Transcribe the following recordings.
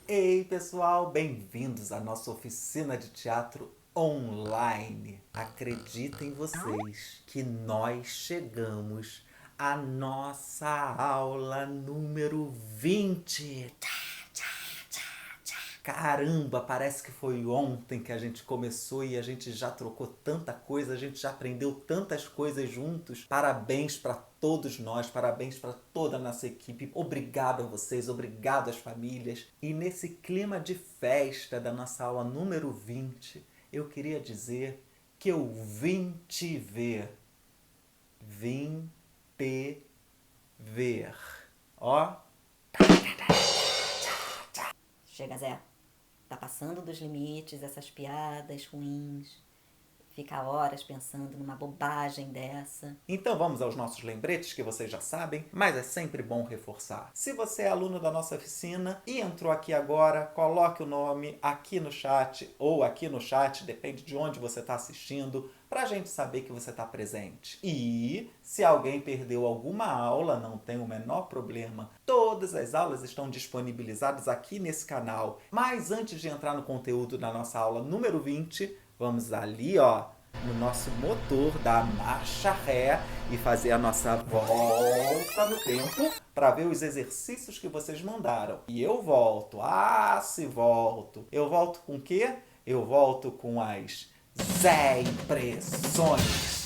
Ei pessoal, bem-vindos à nossa oficina de teatro online. Acreditem vocês que nós chegamos à nossa aula número 20. Caramba, parece que foi ontem que a gente começou e a gente já trocou tanta coisa, a gente já aprendeu tantas coisas juntos. Parabéns para todos nós, parabéns para toda a nossa equipe. Obrigado a vocês, obrigado às famílias. E nesse clima de festa da nossa aula número 20, eu queria dizer que eu vim te ver. Vim te ver. Ó. Chega, Zé. Tá passando dos limites, essas piadas ruins. Fica horas pensando numa bobagem dessa. Então vamos aos nossos lembretes que vocês já sabem, mas é sempre bom reforçar. Se você é aluno da nossa oficina e entrou aqui agora, coloque o nome aqui no chat ou aqui no chat, depende de onde você está assistindo, para a gente saber que você está presente. E se alguém perdeu alguma aula, não tem o menor problema. Todas as aulas estão disponibilizadas aqui nesse canal. Mas antes de entrar no conteúdo da nossa aula número 20, vamos ali, ó, no nosso motor da marcha ré e fazer a nossa volta no tempo para ver os exercícios que vocês mandaram. E eu volto. Se volto. Eu volto com o quê? Eu volto com as Zé Impressões.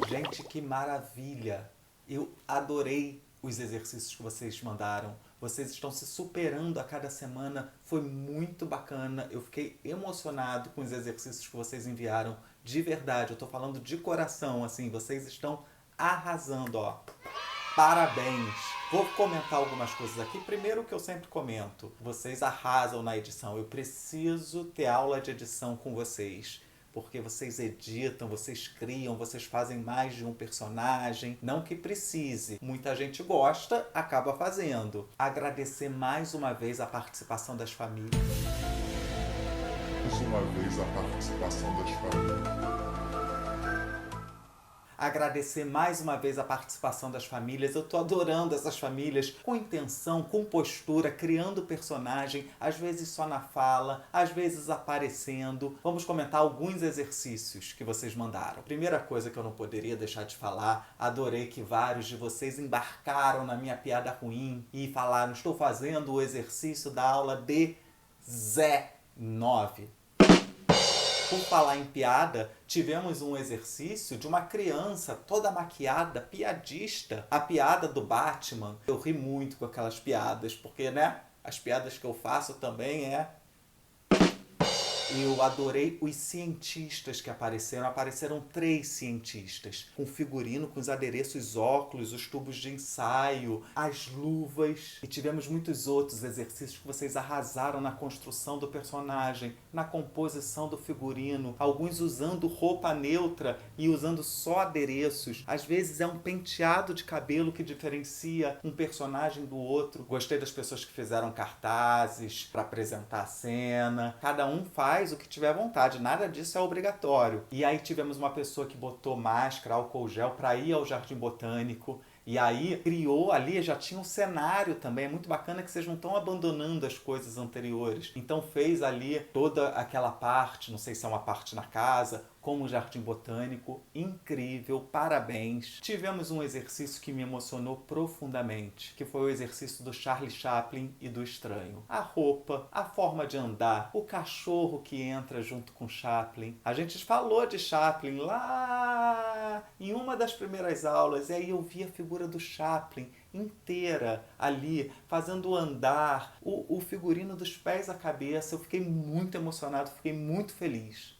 Gente, que maravilha! Eu adorei os exercícios que vocês mandaram. Vocês estão se superando a cada semana. Foi muito bacana. Eu fiquei emocionado com os exercícios que vocês enviaram. De verdade, eu tô falando de coração, assim. Vocês estão arrasando, ó. Parabéns! Vou comentar algumas coisas aqui. Primeiro, o que eu sempre comento. Vocês arrasam na edição. Eu preciso ter aula de edição com vocês. Porque vocês editam, vocês criam, vocês fazem mais de um personagem. Não que precise. Muita gente gosta, acaba fazendo. Agradecer mais uma vez a participação das famílias. Agradecer mais uma vez a participação das famílias. Eu tô adorando essas famílias com intenção, com postura, criando personagem, às vezes só na fala, às vezes aparecendo. Vamos comentar alguns exercícios que vocês mandaram. Primeira coisa que eu não poderia deixar de falar, adorei que vários de vocês embarcaram na minha piada ruim e falaram: estou fazendo o exercício da aula de Zé 9. Por falar em piada, tivemos um exercício de uma criança toda maquiada, piadista. A piada do Batman. Eu ri muito com aquelas piadas, porque, né, as piadas que eu faço também Eu adorei os cientistas que apareceram. Apareceram 3 cientistas. Com figurino, com os adereços, óculos, os tubos de ensaio, as luvas. E tivemos muitos outros exercícios que vocês arrasaram na construção do personagem, na composição do figurino. Alguns usando roupa neutra e usando só adereços. Às vezes é um penteado de cabelo que diferencia um personagem do outro. Gostei das pessoas que fizeram cartazes para apresentar a cena. Cada um faz o que tiver vontade, nada disso é obrigatório. E aí tivemos uma pessoa que botou máscara, álcool gel para ir ao Jardim Botânico. E aí criou ali, já tinha um cenário também. É muito bacana que vocês não estão abandonando as coisas anteriores. Então fez ali toda aquela parte, não sei se é uma parte na casa, como um jardim botânico, incrível, parabéns. Tivemos um exercício que me emocionou profundamente, que foi o exercício do Charlie Chaplin e do estranho. A roupa, a forma de andar, o cachorro que entra junto com Chaplin. A gente falou de Chaplin lá em uma das primeiras aulas, e aí eu vi a figura do Chaplin inteira ali, fazendo andar, o figurino dos pés à cabeça. Eu fiquei muito emocionado, fiquei muito feliz.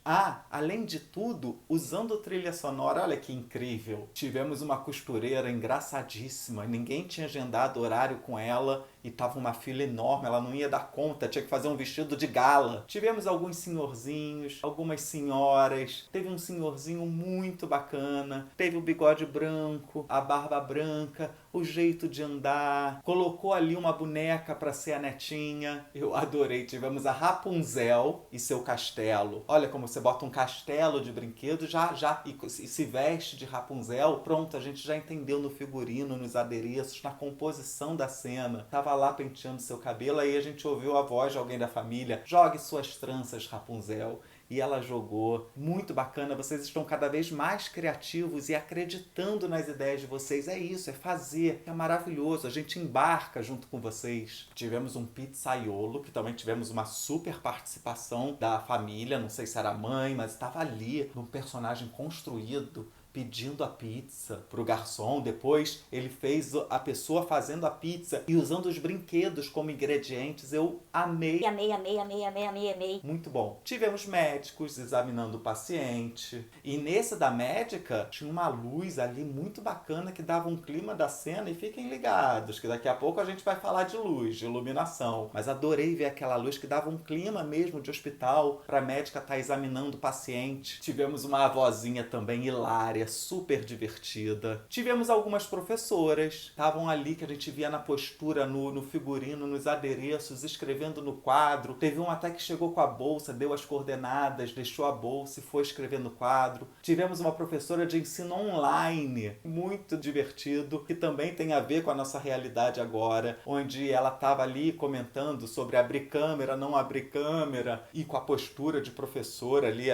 Além de tudo, usando trilha sonora, olha que incrível. Tivemos uma costureira engraçadíssima, ninguém tinha agendado horário com ela e tava uma fila enorme, ela não ia dar conta, tinha que fazer um vestido de gala. Tivemos alguns senhorzinhos, algumas senhoras, teve um senhorzinho muito bacana, teve o bigode branco, a barba branca, o jeito de andar, colocou ali uma boneca para ser a netinha. Eu adorei. Tivemos a Rapunzel e seu castelo. Olha como você bota um castelo de brinquedo e se veste de Rapunzel. Pronto, a gente já entendeu no figurino, nos adereços, na composição da cena. Tava lá penteando seu cabelo, aí a gente ouviu a voz de alguém da família: jogue suas tranças, Rapunzel. E ela jogou. Muito bacana, vocês estão cada vez mais criativos e acreditando nas ideias de vocês. É isso, é fazer, é maravilhoso, a gente embarca junto com vocês. Tivemos um pizzaiolo, que também tivemos uma super participação da família, não sei se era mãe, mas estava ali, num personagem construído, pedindo a pizza pro garçom. Depois ele fez a pessoa fazendo a pizza e usando os brinquedos como ingredientes. Eu amei. Amei. Muito bom. Tivemos médicos examinando o paciente. E nesse da médica tinha uma luz ali muito bacana que dava um clima da cena. E fiquem ligados que daqui a pouco a gente vai falar de luz, de iluminação. Mas adorei ver aquela luz que dava um clima mesmo de hospital para a médica estar examinando o paciente. Tivemos uma avózinha também hilária, super divertida. Tivemos algumas professoras, estavam ali que a gente via na postura, no figurino, nos adereços, escrevendo no quadro. Teve um até que chegou com a bolsa, deu as coordenadas, deixou a bolsa e foi escrever no quadro. Tivemos uma professora de ensino online, muito divertido, que também tem a ver com a nossa realidade agora, onde ela estava ali comentando sobre abrir câmera, não abrir câmera, e com a postura de professora ali,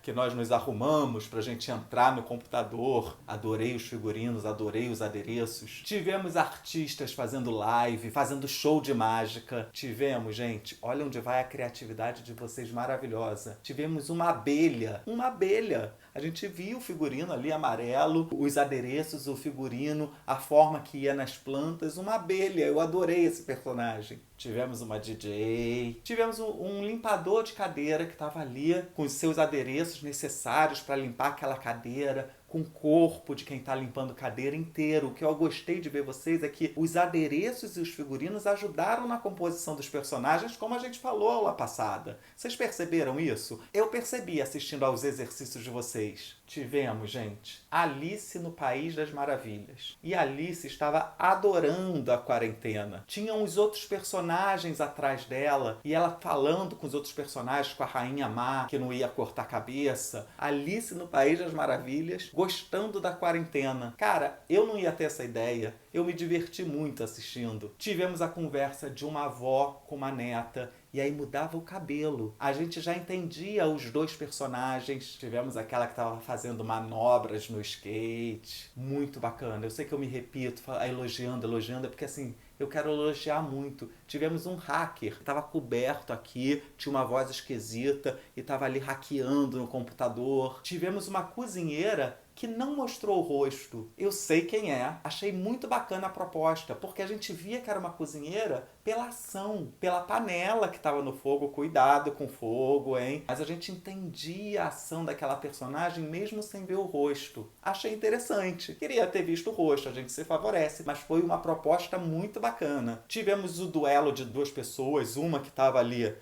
que nós nos arrumamos pra gente entrar no computador. Adorei os figurinos, adorei os adereços. Tivemos artistas fazendo live, fazendo show de mágica. Tivemos, gente, olha onde vai a criatividade de vocês, maravilhosa. Tivemos uma abelha. A gente viu o figurino ali amarelo, os adereços, o figurino, a forma que ia nas plantas, uma abelha. Eu adorei esse personagem. Tivemos uma DJ, tivemos um limpador de cadeira que estava ali com os seus adereços necessários para limpar aquela cadeira, com o corpo de quem está limpando cadeira inteiro. O que eu gostei de ver vocês é que os adereços e os figurinos ajudaram na composição dos personagens, como a gente falou aula passada. Vocês perceberam isso? Eu percebi assistindo aos exercícios de vocês. Tivemos, gente, Alice no País das Maravilhas. E Alice estava adorando a quarentena. Tinham os outros personagens atrás dela e ela falando com os outros personagens, com a Rainha Má, que não ia cortar a cabeça. Alice no País das Maravilhas, gostando da quarentena. Cara, eu não ia ter essa ideia. Eu me diverti muito assistindo. Tivemos a conversa de uma avó com uma neta. E aí mudava o cabelo. A gente já entendia os dois personagens. Tivemos aquela que estava fazendo manobras no skate. Muito bacana. Eu sei que eu me repito, elogiando, porque assim, eu quero elogiar muito. Tivemos um hacker que estava coberto aqui, tinha uma voz esquisita e estava ali hackeando no computador. Tivemos uma cozinheira que não mostrou o rosto. Eu sei quem é. Achei muito bacana a proposta, porque a gente via que era uma cozinheira pela ação, pela panela que estava no fogo. Cuidado com o fogo, hein? Mas a gente entendia a ação daquela personagem mesmo sem ver o rosto. Achei interessante. Queria ter visto o rosto, a gente se favorece, mas foi uma proposta muito bacana. Tivemos o duelo de duas pessoas, uma que estava ali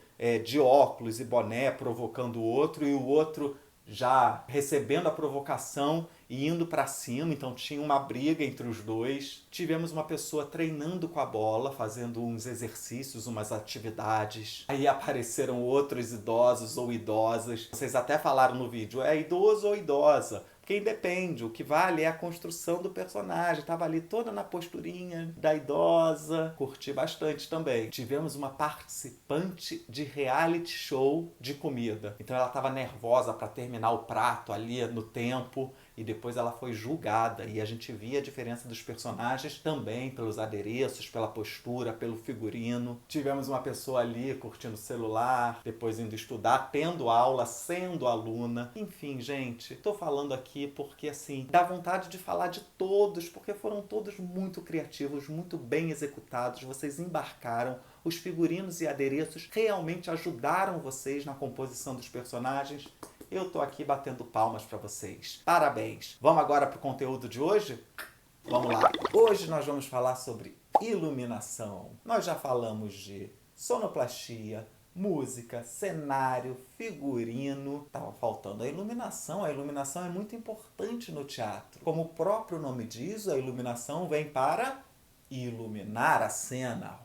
de óculos e boné provocando o outro, e o outro já recebendo a provocação e indo para cima, então tinha uma briga entre os dois. Tivemos uma pessoa treinando com a bola, fazendo uns exercícios, umas atividades. Aí apareceram outros idosos ou idosas. Vocês até falaram no vídeo, é idoso ou idosa? Quem depende, o que vale é a construção do personagem. Tava ali toda na posturinha da idosa. Curti bastante também. Tivemos uma participante de reality show de comida. Então ela tava nervosa para terminar o prato ali no tempo. E depois ela foi julgada. E a gente via a diferença dos personagens também pelos adereços, pela postura, pelo figurino. Tivemos uma pessoa ali curtindo o celular, depois indo estudar, tendo aula, sendo aluna. Enfim, gente, tô falando aqui porque, assim, dá vontade de falar de todos, porque foram todos muito criativos, muito bem executados. Vocês embarcaram. Os figurinos e adereços realmente ajudaram vocês na composição dos personagens. Eu tô aqui batendo palmas para vocês. Parabéns! Vamos agora pro conteúdo de hoje? Vamos lá! Hoje nós vamos falar sobre iluminação. Nós já falamos de sonoplastia, música, cenário, figurino. Tava faltando a iluminação. A iluminação é muito importante no teatro. Como o próprio nome diz, a iluminação vem para iluminar a cena.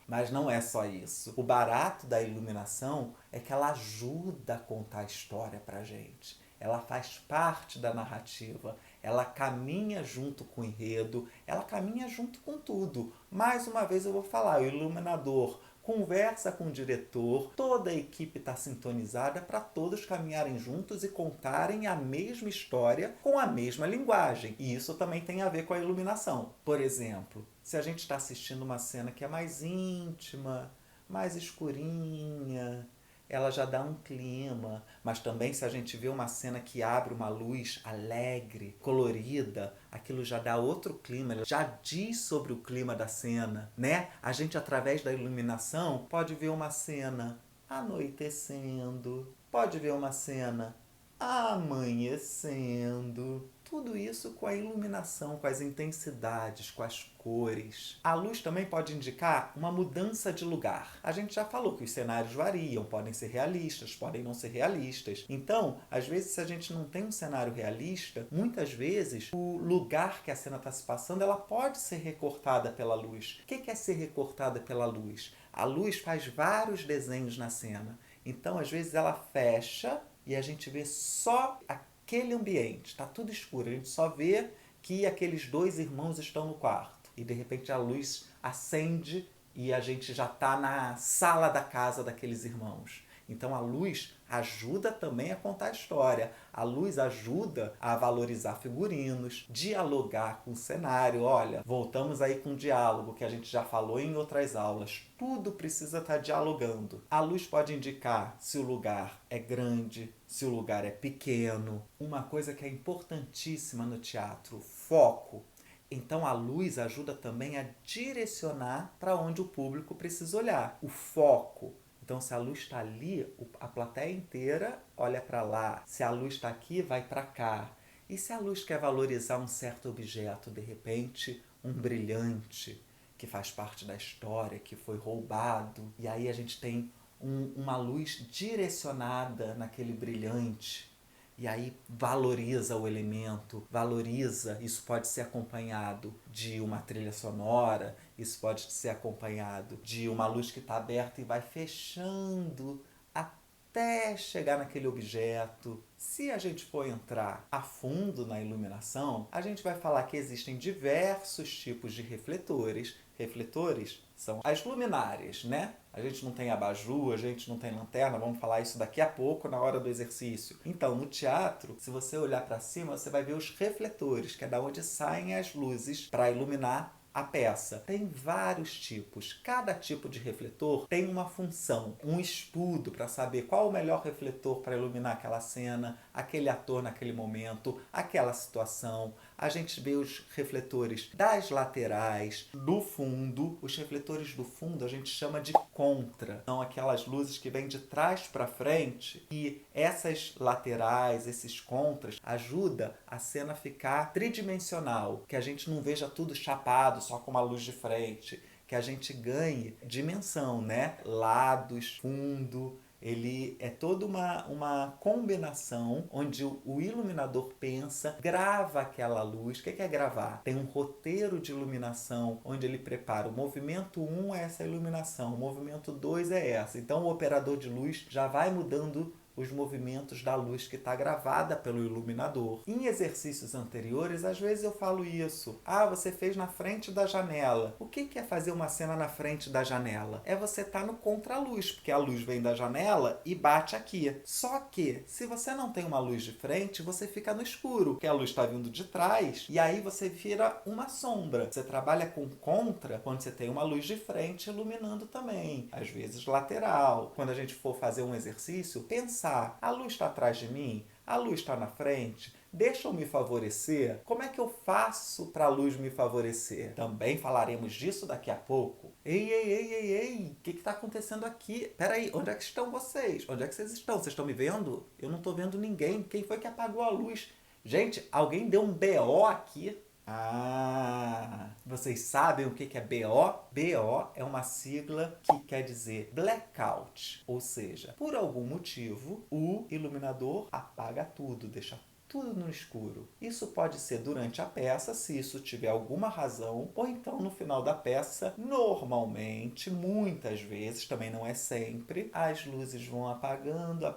Mas não é só isso. O barato da iluminação é que ela ajuda a contar a história pra gente. Ela faz parte da narrativa. Ela caminha junto com o enredo. Ela caminha junto com tudo. Mais uma vez eu vou falar, o iluminador conversa com o diretor, toda a equipe está sintonizada para todos caminharem juntos e contarem a mesma história com a mesma linguagem. E isso também tem a ver com a iluminação. Por exemplo, se a gente está assistindo uma cena que é mais íntima, mais escurinha, ela já dá um clima. Mas também se a gente vê uma cena que abre uma luz alegre, colorida, aquilo já dá outro clima, já diz sobre o clima da cena, né? A gente, através da iluminação, pode ver uma cena anoitecendo, pode ver uma cena amanhecendo. Tudo isso com a iluminação, com as intensidades, com as cores. A luz também pode indicar uma mudança de lugar. A gente já falou que os cenários variam, podem ser realistas, podem não ser realistas. Então, às vezes, se a gente não tem um cenário realista, muitas vezes o lugar que a cena está se passando, ela pode ser recortada pela luz. O que é ser recortada pela luz? A luz faz vários desenhos na cena. Então, às vezes, ela fecha e a gente vê só aquele ambiente, está tudo escuro, a gente só vê que aqueles dois irmãos estão no quarto. E de repente a luz acende e a gente já está na sala da casa daqueles irmãos. Então a luz ajuda também a contar a história. A luz ajuda a valorizar figurinos, dialogar com o cenário. Olha, voltamos aí com o diálogo que a gente já falou em outras aulas. Tudo precisa estar dialogando. A luz pode indicar se o lugar é grande, se o lugar é pequeno. Uma coisa que é importantíssima no teatro, foco. Então a luz ajuda também a direcionar para onde o público precisa olhar. O foco. Então, se a luz está ali, a plateia inteira olha para lá. Se a luz está aqui, vai para cá. E se a luz quer valorizar um certo objeto, de repente, um brilhante que faz parte da história, que foi roubado, e aí a gente tem uma luz direcionada naquele brilhante, e aí valoriza o elemento, valoriza. Isso pode ser acompanhado de uma trilha sonora, isso pode ser acompanhado de uma luz que está aberta e vai fechando até chegar naquele objeto. Se a gente for entrar a fundo na iluminação, a gente vai falar que existem diversos tipos de refletores. Refletores são as luminárias, né? A gente não tem abajur, a gente não tem lanterna, vamos falar isso daqui a pouco na hora do exercício. Então, no teatro, se você olhar para cima, você vai ver os refletores, que é da onde saem as luzes para iluminar a peça. Tem vários tipos. Cada tipo de refletor tem uma função, um estudo para saber qual o melhor refletor para iluminar aquela cena, aquele ator naquele momento, aquela situação. A gente vê os refletores das laterais, do fundo. Os refletores do fundo a gente chama de contra. São aquelas luzes que vêm de trás para frente, e essas laterais, esses contras, ajudam a cena a ficar tridimensional, que a gente não veja tudo chapado, só com uma luz de frente, que a gente ganhe dimensão, né? Lados, fundo. Ele é toda uma combinação onde o iluminador pensa, grava aquela luz. O que é gravar? Tem um roteiro de iluminação onde ele prepara o movimento 1 é essa iluminação, o movimento 2 é essa. Então o operador de luz já vai mudando os movimentos da luz que está gravada pelo iluminador. Em exercícios anteriores, às vezes eu falo isso. Ah, você fez na frente da janela. O que é fazer uma cena na frente da janela? É você estar no contraluz, porque a luz vem da janela e bate aqui. Só que, se você não tem uma luz de frente, você fica no escuro, porque a luz está vindo de trás, e aí você vira uma sombra. Você trabalha com contra quando você tem uma luz de frente iluminando também, às vezes lateral. Quando a gente for fazer um exercício, pensar, a luz está atrás de mim? A luz está na frente? Deixa eu me favorecer? Como é que eu faço para a luz me favorecer? Também falaremos disso daqui a pouco. Ei, o que está acontecendo aqui? Peraí, onde é que estão vocês? Onde é que vocês estão? Vocês estão me vendo? Eu não estou vendo ninguém. Quem foi que apagou a luz? Gente, alguém deu um BO aqui? Ah, vocês sabem o que é BO? BO é uma sigla que quer dizer blackout, ou seja, por algum motivo, o iluminador apaga tudo, deixa tudo no escuro. Isso pode ser durante a peça, se isso tiver alguma razão, ou então no final da peça, normalmente, muitas vezes, também não é sempre, as luzes vão apagando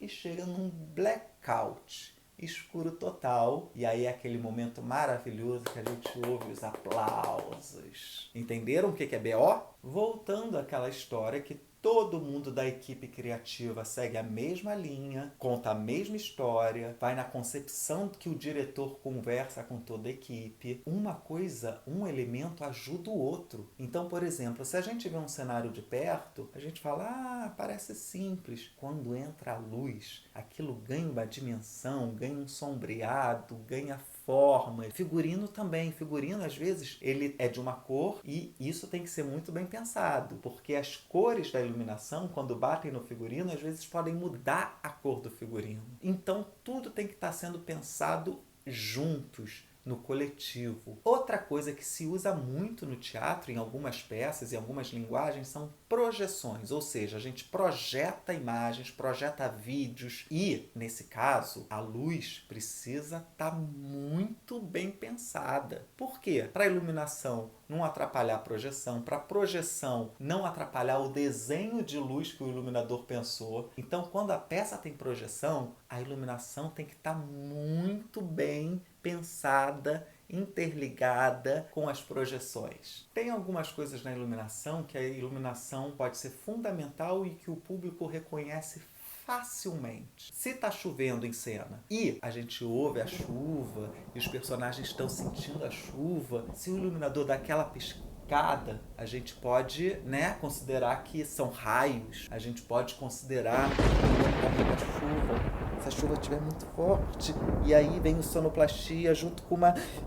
e chega num blackout. Escuro total, e aí é aquele momento maravilhoso que a gente ouve os aplausos. Entenderam o que é BO? Voltando àquela história que todo mundo da equipe criativa segue a mesma linha, conta a mesma história, vai na concepção que o diretor conversa com toda a equipe. Uma coisa, um elemento ajuda o outro. Então, por exemplo, se a gente vê um cenário de perto, a gente fala, parece simples. Quando entra a luz, aquilo ganha uma dimensão, ganha um sombreado, ganha forma. Figurino também. Figurino, às vezes, ele é de uma cor e isso tem que ser muito bem pensado, porque as cores da iluminação, quando batem no figurino, às vezes podem mudar a cor do figurino. Então, tudo tem que estar sendo pensado juntos, no coletivo. Outra coisa que se usa muito no teatro, em algumas peças e algumas linguagens, são projeções, ou seja, a gente projeta imagens, projeta vídeos e, nesse caso, a luz precisa estar muito bem pensada. Por quê? Para a iluminação não atrapalhar a projeção, para a projeção não atrapalhar o desenho de luz que o iluminador pensou. Então, quando a peça tem projeção, a iluminação tem que estar muito bem pensada, interligada com as projeções. Tem algumas coisas na iluminação que a iluminação pode ser fundamental e que o público reconhece facilmente. Se está chovendo em cena e a gente ouve a chuva e os personagens estão sentindo a chuva, se o iluminador dá aquela piscada, a gente pode, considerar que são raios, a gente pode considerar a chuva. Se a chuva estiver muito forte, e aí vem o sonoplastia junto com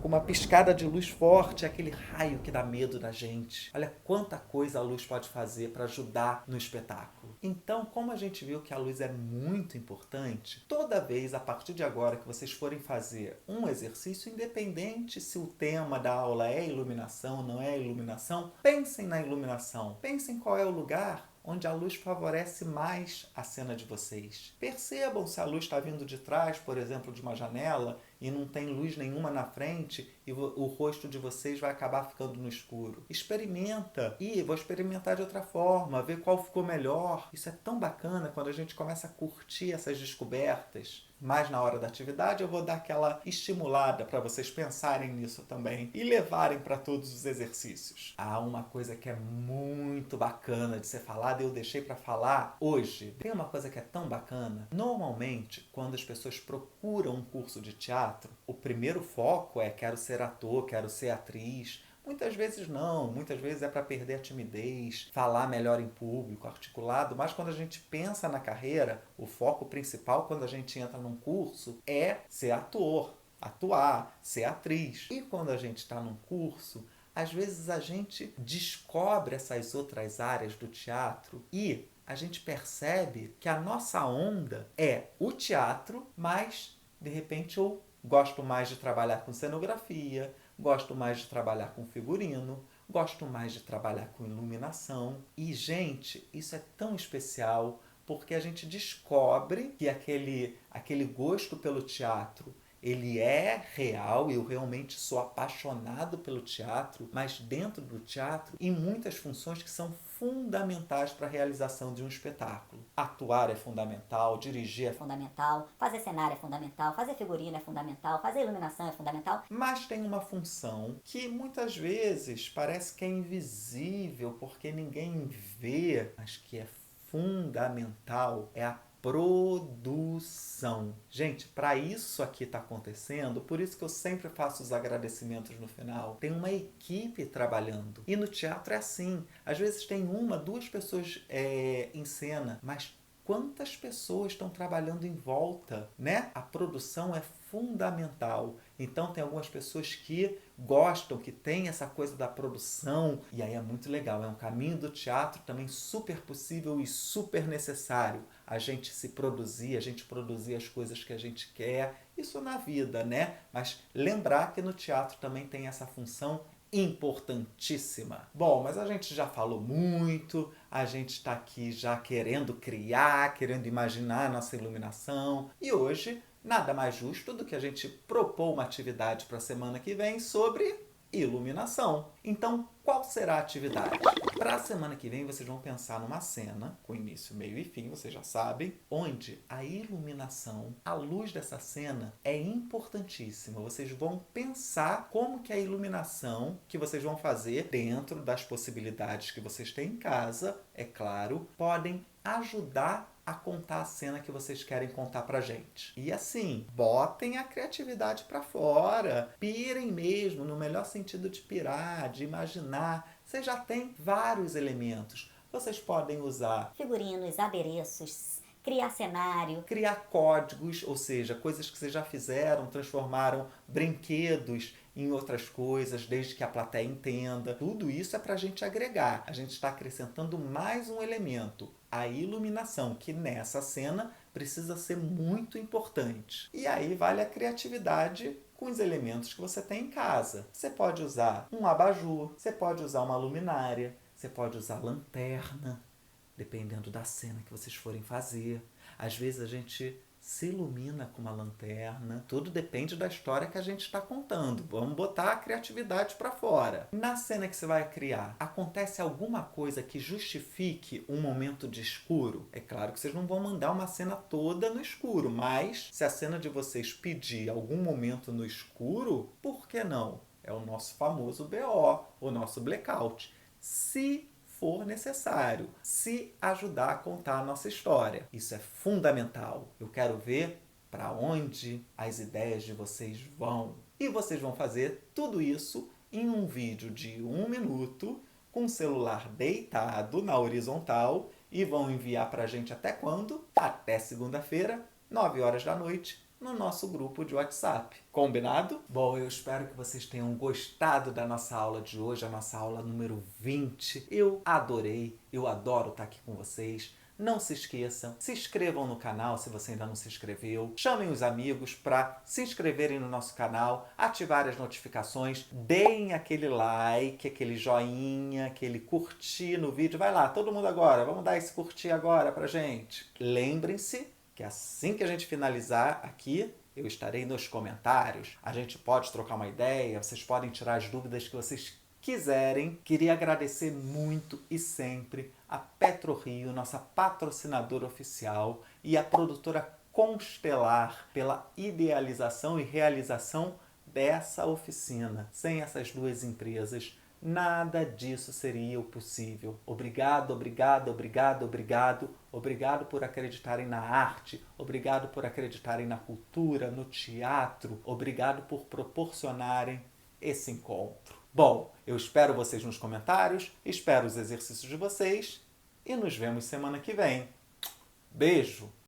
uma piscada de luz forte, aquele raio que dá medo da gente. Olha quanta coisa a luz pode fazer para ajudar no espetáculo. Então, como a gente viu que a luz é muito importante, toda vez, a partir de agora, que vocês forem fazer um exercício, independente se o tema da aula é iluminação ou não é iluminação, pensem na iluminação, pensem qual é o lugar onde a luz favorece mais a cena de vocês. Percebam se a luz está vindo de trás, por exemplo, de uma janela, e não tem luz nenhuma na frente, e o rosto de vocês vai acabar ficando no escuro. Experimenta. E vou experimentar de outra forma, ver qual ficou melhor. Isso é tão bacana quando a gente começa a curtir essas descobertas. Mas na hora da atividade eu vou dar aquela estimulada para vocês pensarem nisso também e levarem para todos os exercícios. Há uma coisa que é muito bacana de ser falada e eu deixei para falar hoje. Tem uma coisa que é tão bacana. Normalmente, quando as pessoas procuram um curso de teatro, o primeiro foco é quero ser ator, quero ser atriz. Muitas vezes não, muitas vezes é para perder a timidez, falar melhor em público, articulado, mas quando a gente pensa na carreira, o foco principal quando a gente entra num curso é ser ator, atuar, ser atriz. E quando a gente está num curso, às vezes a gente descobre essas outras áreas do teatro e a gente percebe que a nossa onda é o teatro, mas de repente eu gosto mais de trabalhar com cenografia, gosto mais de trabalhar com figurino, gosto mais de trabalhar com iluminação. E, gente, isso é tão especial porque a gente descobre que aquele gosto pelo teatro, ele é real, eu realmente sou apaixonado pelo teatro, mas dentro do teatro, em muitas funções que são fundamentais para a realização de um espetáculo. Atuar é fundamental, dirigir é fundamental, fazer cenário é fundamental, fazer figurino é fundamental, fazer iluminação é fundamental. Mas tem uma função que muitas vezes parece que é invisível porque ninguém vê, mas que é fundamental, é a produção. Gente, para isso aqui está acontecendo, por isso que eu sempre faço os agradecimentos no final. Tem uma equipe trabalhando. E no teatro é assim. Às vezes tem uma, duas pessoas em cena, mas quantas pessoas estão trabalhando em volta, né? A produção é fundamental. Então tem algumas pessoas que gostam, que tem essa coisa da produção, e aí é muito legal, é um caminho do teatro também super possível e super necessário. A gente se produzir, a gente produzir as coisas que a gente quer, isso na vida, né? Mas lembrar que no teatro também tem essa função importantíssima. Bom, mas a gente já falou muito, a gente está aqui já querendo criar, querendo imaginar a nossa iluminação, e hoje nada mais justo do que a gente propor uma atividade para a semana que vem sobre iluminação. Então, qual será a atividade? Para a semana que vem, vocês vão pensar numa cena, com início, meio e fim, vocês já sabem, onde a iluminação, a luz dessa cena é importantíssima. Vocês vão pensar como que a iluminação que vocês vão fazer dentro das possibilidades que vocês têm em casa, é claro, podem ajudar a contar a cena que vocês querem contar pra gente. E assim, botem a criatividade pra fora, pirem mesmo, no melhor sentido de pirar, de imaginar. Vocês já têm vários elementos. Vocês podem usar figurinos, adereços, criar cenário, criar códigos, ou seja, coisas que vocês já fizeram, transformaram brinquedos em outras coisas, desde que a plateia entenda. Tudo isso é para a gente agregar. A gente está acrescentando mais um elemento, a iluminação, que nessa cena precisa ser muito importante. E aí vale a criatividade com os elementos que você tem em casa. Você pode usar um abajur, você pode usar uma luminária, você pode usar lanterna, dependendo da cena que vocês forem fazer. Às vezes a gente se ilumina com uma lanterna. Tudo depende da história que a gente está contando. Vamos botar a criatividade para fora. Na cena que você vai criar, acontece alguma coisa que justifique um momento de escuro? É claro que vocês não vão mandar uma cena toda no escuro, mas se a cena de vocês pedir algum momento no escuro, por que não? É o nosso famoso BO, o nosso blackout. Se for necessário, se ajudar a contar a nossa história. Isso é fundamental. Eu quero ver para onde as ideias de vocês vão. E vocês vão fazer tudo isso em um vídeo de 1 minuto, com o celular deitado na horizontal, e vão enviar para a gente até quando? Até segunda-feira, 9 horas da noite, no nosso grupo de WhatsApp. Combinado? Bom, eu espero que vocês tenham gostado da nossa aula de hoje, a nossa aula número 20. Eu adorei, eu adoro estar aqui com vocês. Não se esqueçam, se inscrevam no canal se você ainda não se inscreveu. Chamem os amigos para se inscreverem no nosso canal, ativarem as notificações, deem aquele like, aquele joinha, aquele curtir no vídeo. Vai lá, todo mundo agora, vamos dar esse curtir agora pra gente. Lembrem-se que assim que a gente finalizar aqui, eu estarei nos comentários. A gente pode trocar uma ideia, vocês podem tirar as dúvidas que vocês quiserem. Queria agradecer muito e sempre a PetroRio, nossa patrocinadora oficial, e a produtora Constelar pela idealização e realização dessa oficina. Sem essas duas empresas, nada disso seria o possível. Obrigado, obrigado, obrigado, obrigado. Obrigado por acreditarem na arte. Obrigado por acreditarem na cultura, no teatro. Obrigado por proporcionarem esse encontro. Bom, eu espero vocês nos comentários, espero os exercícios de vocês e nos vemos semana que vem. Beijo!